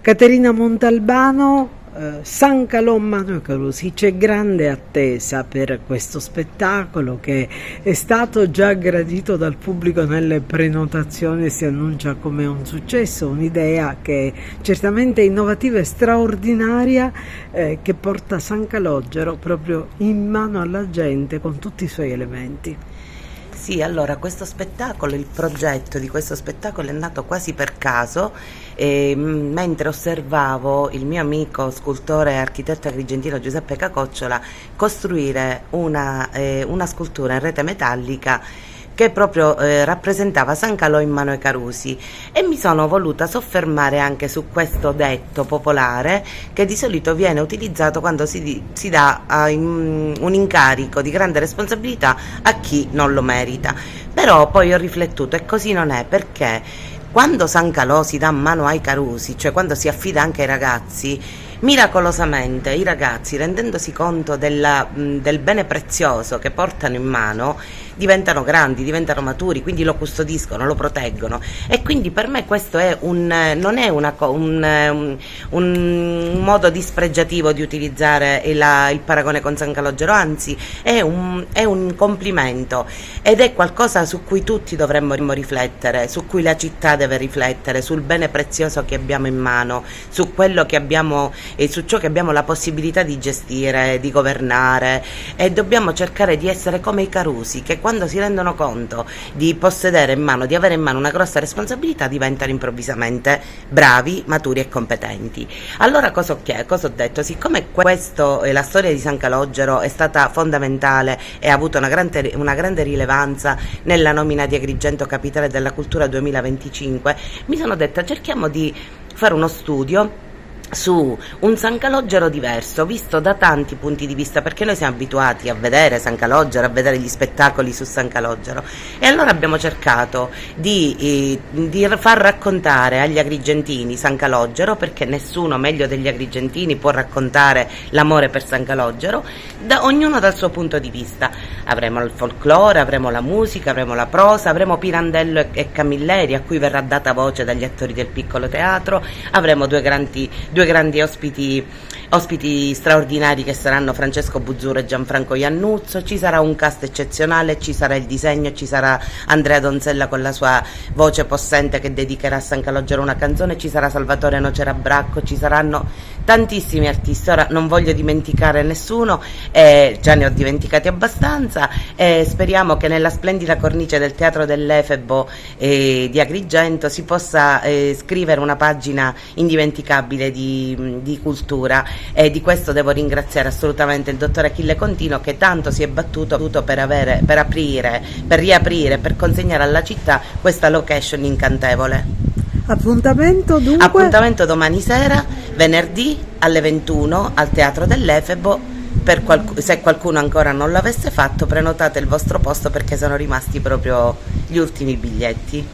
Caterina Montalbano, San Calò Mano Carusi, c'è grande attesa per questo spettacolo che è stato già gradito dal pubblico nelle prenotazioni, si annuncia come un successo, un'idea che è certamente innovativa e straordinaria, che porta San Calogero proprio in mano alla gente con tutti i suoi elementi. Sì, allora questo spettacolo, il progetto di questo spettacolo è nato quasi per caso, mentre osservavo il mio amico scultore e architetto agrigentino Giuseppe Cacocciola costruire una scultura in rete metallica che proprio rappresentava San Calò in mano ai Carusi, e mi sono voluta soffermare anche su questo detto popolare che di solito viene utilizzato quando si dà un incarico di grande responsabilità a chi non lo merita. Però poi ho riflettuto e così non è, perché quando San Calò si dà mano ai Carusi, cioè quando si affida anche ai ragazzi, miracolosamente i ragazzi, rendendosi conto del bene prezioso che portano in mano, diventano grandi, diventano maturi, quindi lo custodiscono, lo proteggono. E quindi per me questo è non è un modo dispregiativo di utilizzare il paragone con San Calogero, anzi è un complimento, ed è qualcosa su cui tutti dovremmo riflettere, su cui la città deve riflettere, sul bene prezioso che abbiamo in mano, su quello che abbiamo e su ciò che abbiamo la possibilità di gestire, di governare, e dobbiamo cercare di essere come i Carusi, che quando si rendono conto di possedere in mano, di avere in mano una grossa responsabilità, diventano improvvisamente bravi, maturi e competenti. Allora cosa ho detto? Siccome la storia di San Calogero è stata fondamentale e ha avuto una grande rilevanza nella nomina di Agrigento Capitale della Cultura 2025, mi sono detta cerchiamo di fare uno studio su un San Calogero diverso, visto da tanti punti di vista, perché noi siamo abituati a vedere San Calogero, a vedere gli spettacoli su San Calogero, e allora abbiamo cercato di far raccontare agli agrigentini San Calogero, perché nessuno meglio degli agrigentini può raccontare l'amore per San Calogero, ognuno dal suo punto di vista. Avremo il folklore, avremo la musica, avremo la prosa, avremo Pirandello e Camilleri, a cui verrà data voce dagli attori del piccolo teatro, avremo due grandi ospiti straordinari che saranno Francesco Buzzuro e Gianfranco Iannuzzo, ci sarà un cast eccezionale, ci sarà il disegno, ci sarà Andrea Donzella con la sua voce possente che dedicherà a San Calogero una canzone, ci sarà Salvatore Nocera Bracco, ci saranno tantissimi artisti. Ora non voglio dimenticare nessuno, già ne ho dimenticati abbastanza, e speriamo che nella splendida cornice del Teatro dell'Efebo di Agrigento si possa scrivere una pagina indimenticabile di cultura, e di questo devo ringraziare assolutamente il dottor Achille Contino, che tanto si è battuto per riaprire, per consegnare alla città questa location incantevole. Appuntamento dunque? Appuntamento domani sera, venerdì alle 21 al Teatro dell'Efebo. Se qualcuno ancora non l'avesse fatto, prenotate il vostro posto, perché sono rimasti proprio gli ultimi biglietti.